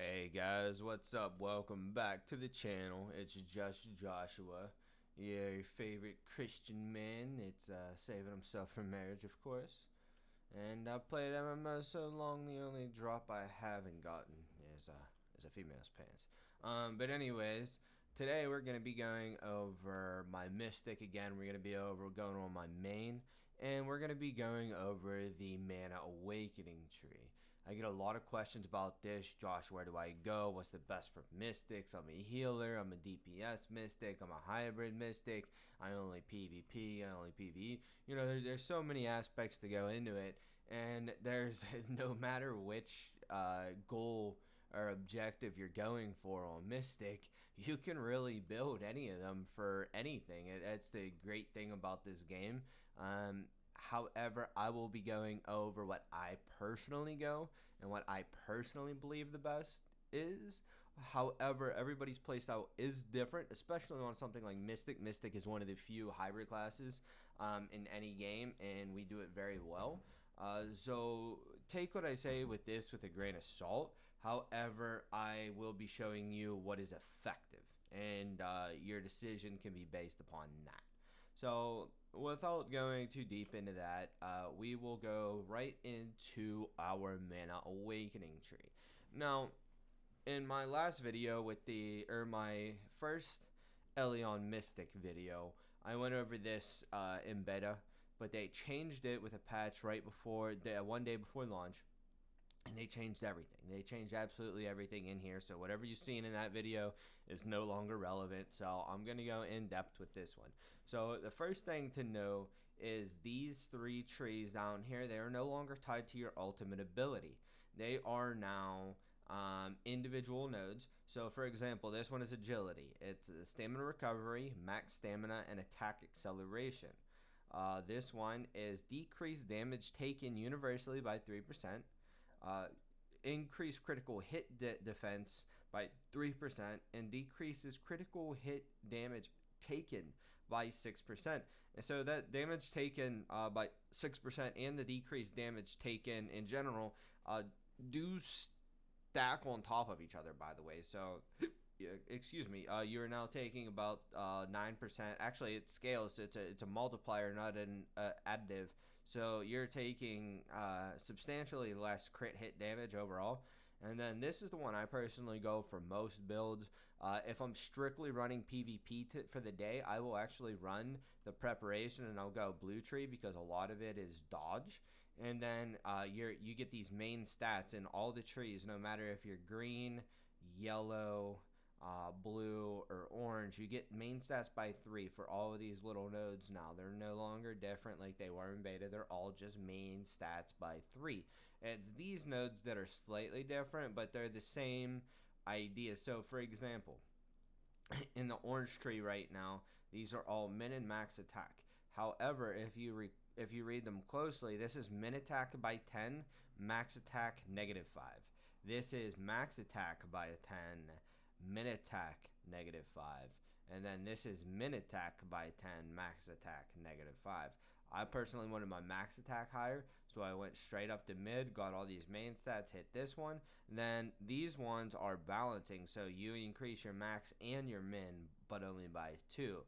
Hey guys, what's up? Welcome back to the channel. It's just Joshua, your favorite Christian man. It's saving himself from marriage, of course. And I've played MMO so long, the only drop I haven't gotten is a female's pants. But anyways, today we're gonna be going over my mystic again. We're gonna be going on my main, and we're gonna be going over the mana awakening tree. I get a lot of questions about this. Josh, where do I go? What's the best for mystics? I'm a healer. I'm a DPS mystic. I'm a hybrid mystic. I only PvP. I only PvE. You know, there's so many aspects to go into it, and there's no matter which goal or objective you're going for on Mystic, you can really build any of them for anything. That's the great thing about this game. However, I will be going over what I personally go and what I personally believe the best is. However, everybody's playstyle is different, especially on something like Mystic. Mystic is one of the few hybrid classes in any game, and we do it very well. So take what I say with this with a grain of salt. However, I will be showing you what is effective, and your decision can be based upon that. So without going too deep into that, we will go right into our mana awakening tree. Now, in my last video my first Elyon Mystic video, I went over this in beta, but they changed it with a patch right before, one day before launch. And they changed everything. They changed absolutely everything in here. So whatever you've seen in that video is no longer relevant. So I'm going to go in depth with this one. So the first thing to know is these three trees down here, they are no longer tied to your ultimate ability. They are now individual nodes. So for example, this one is agility. It's stamina recovery, max stamina, and attack acceleration. This one is decreased damage taken universally by 3%. Increase critical hit defense by 3% and decreases critical hit damage taken by 6%. And so that damage taken by 6% and the decreased damage taken in general do stack on top of each other, by the way. So excuse me, you are now taking about 9%. Actually, it scales. It's a multiplier, not an additive. So you're taking substantially less crit hit damage overall. And then this is the one I personally go for most builds. If I'm strictly running PvP for the day, I will actually run the preparation and I'll go blue tree because a lot of it is dodge. And then you get these main stats in all the trees, no matter if you're green, yellow, blue, or orange. You get main stats by 3 for all of these little nodes now. They're no longer different like they were in beta. They're all just main stats by 3. It's these nodes that are slightly different, but they're the same idea. So for example, in the orange tree right now, these are all min and max attack. However, if you read them closely, this is min attack by 10, max attack -5. This is max attack by 10, min attack -5. And then this is min attack by 10, max attack -5. I personally wanted my max attack higher, so I went straight up to mid, got all these main stats, hit this one. Then these ones are balancing, so you increase your max and your min, but only by 2.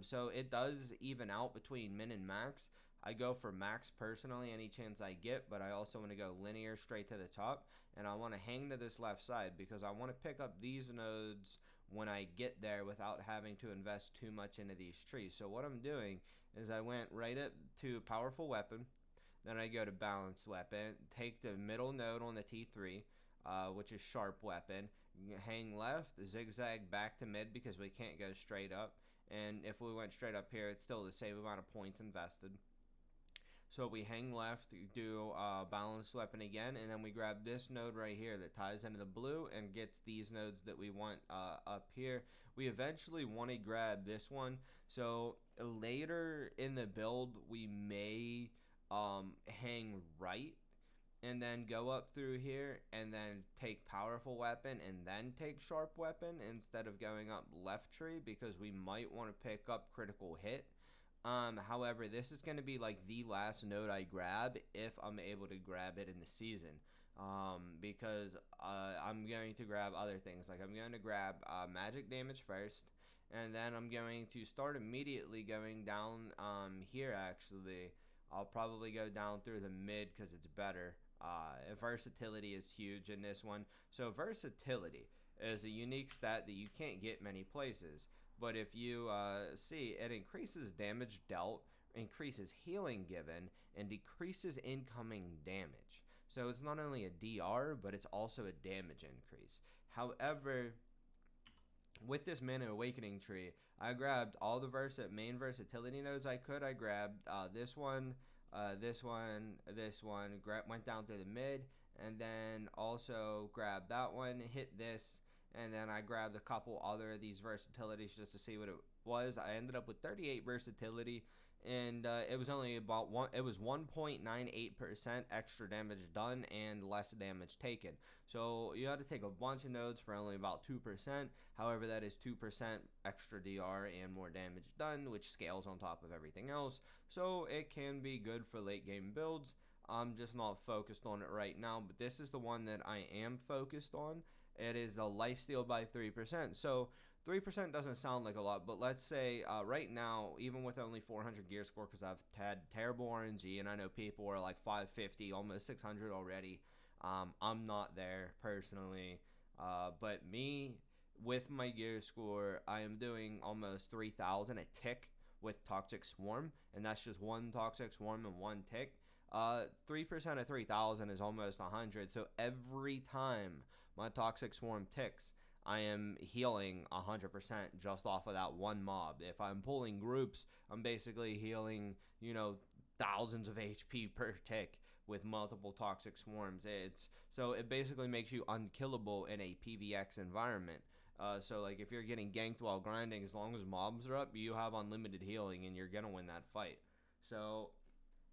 So it does even out between min and max. I go for max personally any chance I get, but I also want to go linear straight to the top, and I want to hang to this left side because I want to pick up these nodes when I get there without having to invest too much into these trees. So what I'm doing is I went right up to powerful weapon, then I go to balanced weapon, take the middle node on the T3, which is sharp weapon, hang left, zigzag back to mid because we can't go straight up, and if we went straight up here, it's still the same amount of points invested. So we hang left, do balanced weapon again, and then we grab this node right here that ties into the blue and gets these nodes that we want up here. We eventually want to grab this one. So later in the build, we may hang right and then go up through here and then take powerful weapon and then take sharp weapon instead of going up left tree because we might want to pick up critical hit. However, this is going to be like the last node I grab if I'm able to grab it in the season. because I'm going to grab other things. Like I'm going to grab magic damage first, and then I'm going to start immediately going down here. Actually, I'll probably go down through the mid because it's better. Versatility is huge in this one. So versatility is a unique stat that you can't get many places. But if you see, it increases damage dealt, increases healing given, and decreases incoming damage. So it's not only a DR, but it's also a damage increase. However, with this Mana Awakening tree, I grabbed all the main versatility nodes I could. I grabbed this one, this one, went down through the mid, and then also grabbed that one, hit this, and then I grabbed a couple other of these versatilities just to see what it was. I ended up with 38 versatility, and it was only about it was 1.98% extra damage done and less damage taken. So you had to take a bunch of nodes for only about 2%. However, that is 2% extra DR and more damage done, which scales on top of everything else. So it can be good for late game builds. I'm just not focused on it right now, but this is the one that I am focused on. It is the Lifesteal by 3%. So 3% doesn't sound like a lot, but let's say right now, even with only 400 gear score, because I've had terrible RNG, and I know people are like 550, almost 600 already. I'm not there personally, but me, with my gear score, I am doing almost 3,000 a tick with Toxic Swarm, and that's just one Toxic Swarm and one tick. 3% of 3,000 is almost 100, so every time my Toxic Swarm ticks, I am healing 100% just off of that one mob. If I'm pulling groups, I'm basically healing, thousands of HP per tick with multiple Toxic Swarms. So it basically makes you unkillable in a PvX environment. So like if you're getting ganked while grinding, as long as mobs are up, you have unlimited healing and you're gonna win that fight. So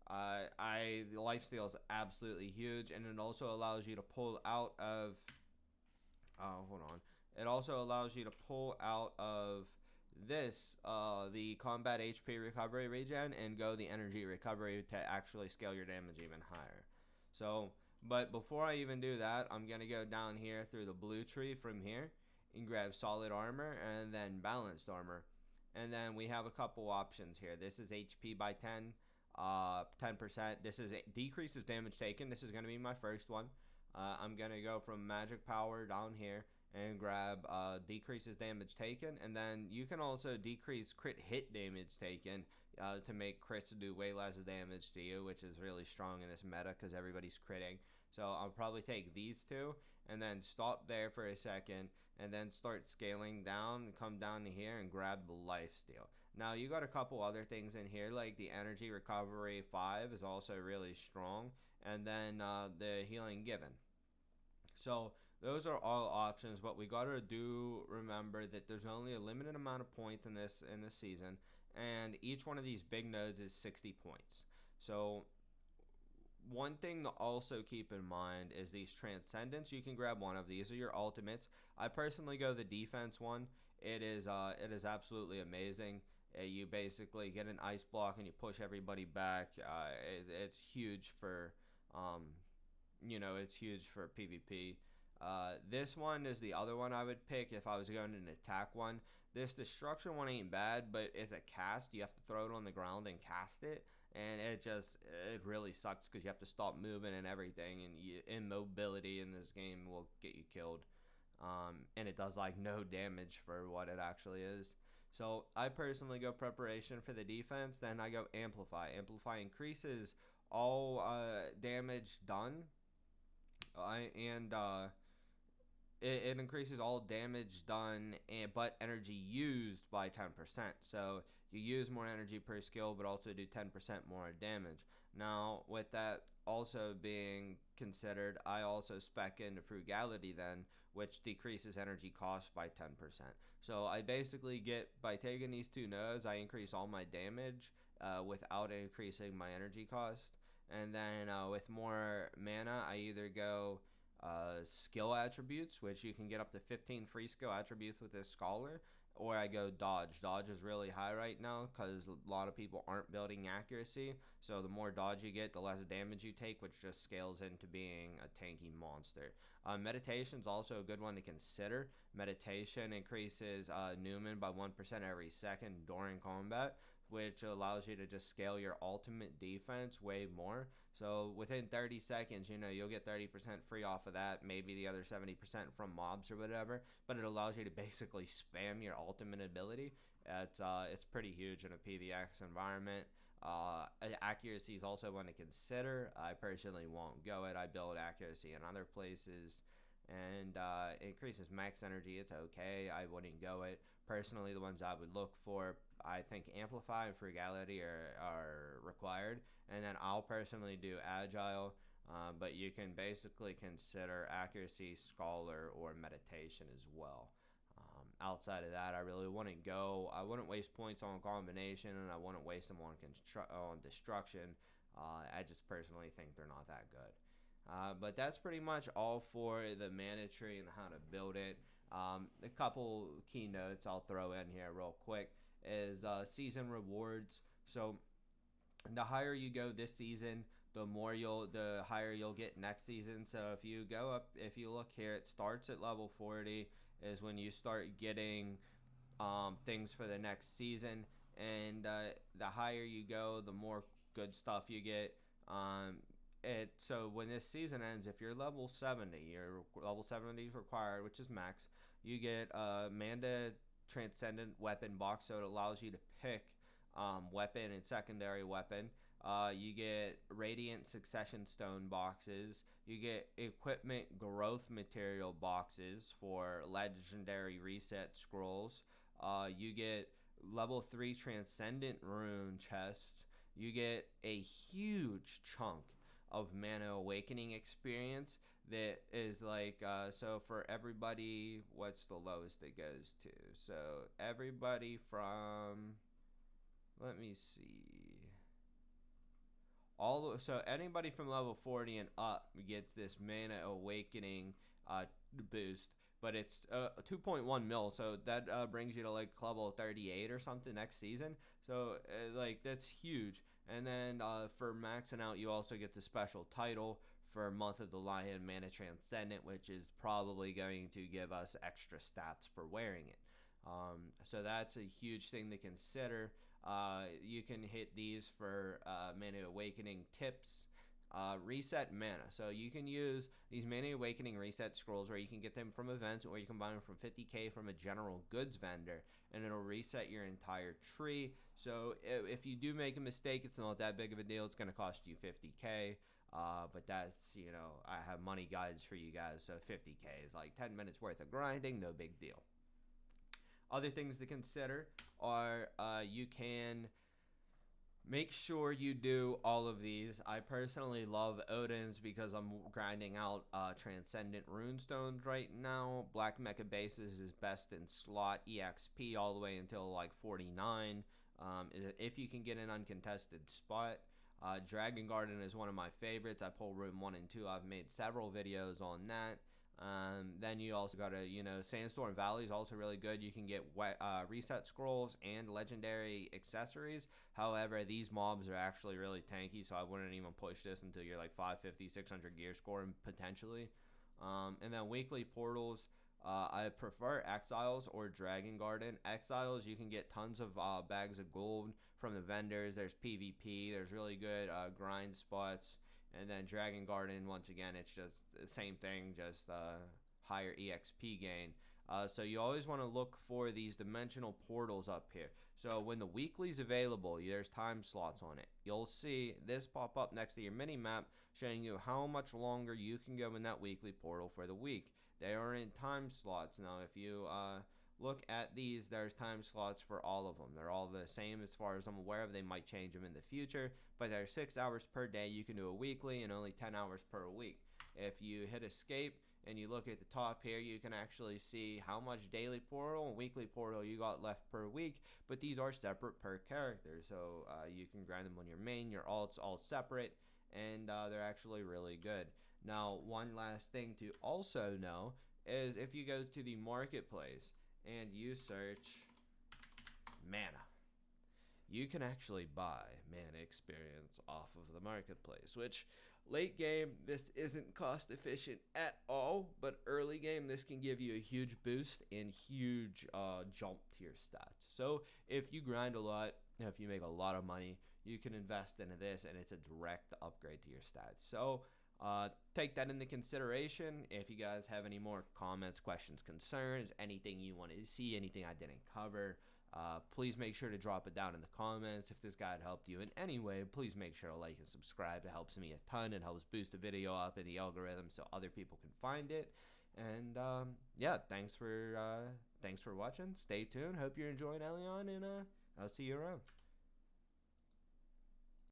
the lifesteal is absolutely huge, and it also allows you to pull out of. Hold on. It also allows you to pull out of this, the combat HP recovery regen, and go the energy recovery to actually scale your damage even higher. So, but before I even do that, I'm going to go down here through the blue tree from here and grab solid armor and then balanced armor. And then we have a couple options here. This is HP by 10, 10%. This is decreases damage taken. This is going to be my first one. I'm going to go from magic power down here and grab decreases damage taken, and then you can also decrease crit hit damage taken to make crits do way less damage to you, which is really strong in this meta because everybody's critting. So I'll probably take these two and then stop there for a second and then start scaling down and come down to here and grab the lifesteal. Now you got a couple other things in here, like the energy recovery 5 is also really strong, and then the healing given. So those are all options, but we gotta remember that there's only a limited amount of points in this season, and each one of these big nodes is 60 points. So one thing to also keep in mind is these transcendents. You can grab one of these are your ultimates. I personally go the defense one. It is absolutely amazing. You basically get an ice block and you push everybody back. It's huge for it's huge for PvP. This one is the other one I would pick if I was going to an attack one. This destruction one ain't bad, but it's a cast. You have to throw it on the ground and cast it, and it really sucks because you have to stop moving and everything, and immobility in this game will get you killed. And it does like no damage for what it actually is. So I personally go preparation for the defense, then I go amplify. Amplify increases all damage done, it increases all damage done, but energy used by 10%. So you use more energy per skill, but also do 10% more damage. Now, with that also being considered, I also spec into frugality then, which decreases energy cost by 10%. So I basically get, by taking these two nodes, I increase all my damage without increasing my energy cost. And then with more mana, I either go skill attributes, which you can get up to 15 free skill attributes with this scholar, or I go dodge. Dodge is really high right now because a lot of people aren't building accuracy. So the more dodge you get, the less damage you take, which just scales into being a tanky monster. Meditation is also a good one to consider. Meditation increases Newman by 1% every second during combat, which allows you to just scale your ultimate defense way more. So within 30 seconds, you'll get 30% free off of that, maybe the other 70% from mobs or whatever, but it allows you to basically spam your ultimate ability. It's pretty huge in a PvX environment. Accuracy is also one to consider. I personally won't go it. I build accuracy in other places, and it increases max energy. It's okay. I wouldn't go it. Personally, the ones I would look for, I think Amplify and Frugality are required, and then I'll personally do Agile, but you can basically consider Accuracy, Scholar, or Meditation as well. Outside of that, I really wouldn't go. I wouldn't waste points on combination, and I wouldn't waste them on destruction. I just personally think they're not that good. But that's pretty much all for the mana tree and how to build it. A couple keynotes I'll throw in here real quick is season rewards. So the higher you go this season, the higher you'll get next season. So if you look here, it starts at level 40 is when you start getting things for the next season, and the higher you go, the more good stuff you get. So when this season ends, if you're level 70, your level 70 is required, which is max. You get a Manda Transcendent Weapon box, so it allows you to pick weapon and secondary weapon. You get Radiant Succession Stone boxes. You get Equipment Growth Material boxes for Legendary Reset Scrolls. You get level 3 Transcendent Rune chests. You get a huge chunk of Mana Awakening experience that is like, so for everybody, what's the lowest it goes to? So everybody from, let me see. So anybody from level 40 and up gets this Mana Awakening boost, but it's 2.1 mil, so that brings you to like level 38 or something next season. So like that's huge. And then for maxing out, you also get the special title for Month of the Lion Mana Transcendent, which is probably going to give us extra stats for wearing it. So that's a huge thing to consider. You can hit these for Mana Awakening tips. Reset mana. So you can use these Mana Awakening reset scrolls, or you can get them from events, or you can buy them from 50k from a general goods vendor, and it'll reset your entire tree. So if you do make a mistake, it's not that big of a deal. It's going to cost you 50k. But that's, I have money guides for you guys, so 50k is like 10 minutes worth of grinding, no big deal. Other things to consider are you can make sure you do all of these. I personally love Odin's because I'm grinding out Transcendent Runestones right now. Black Mecha Bases is best in slot EXP all the way until like 49. If you can get an uncontested spot. Dragon Garden is one of my favorites. I pull room 1 and 2. I've made several videos on that. Then you also got to, Sandstorm Valley is also really good. You can get reset scrolls and legendary accessories. However, these mobs are actually really tanky, so I wouldn't even push this until you're like 550, 600 gear score potentially. And then weekly portals. I prefer Exiles or Dragon Garden. Exiles, you can get tons of bags of gold from the vendors. There's PvP. There's really good grind spots. And then Dragon Garden, once again, it's just the same thing, just higher EXP gain. So you always want to look for these dimensional portals up here. So when the weekly's available, there's time slots on it. You'll see this pop up next to your mini map showing you how much longer you can go in that weekly portal for the week. They are in time slots. Now, if you look at these, there's time slots for all of them. They're all the same as far as I'm aware of. They might change them in the future, but there's 6 hours per day. You can do a weekly and only 10 hours per week. If you hit escape and you look at the top here, you can actually see how much daily portal and weekly portal you got left per week, but these are separate per character. So you can grind them on your main, your alts, all separate, and they're actually really good. Now, one last thing to also know is if you go to the marketplace and you search mana, you can actually buy mana experience off of the marketplace, which late game, this isn't cost efficient at all, but early game, this can give you a huge boost and huge jump to your stats. So if you grind a lot, if you make a lot of money, you can invest into this, and it's a direct upgrade to your stats. So take that into consideration. If you guys have any more comments, questions, concerns, anything you wanted to see, anything I didn't cover, please make sure to drop it down in the comments. If this guide helped you in any way, please make sure to like and subscribe. It helps me a ton. It helps boost the video up in the algorithm so other people can find it. And yeah, thanks for watching. Stay tuned. Hope you're enjoying Elyon, and I'll see you around.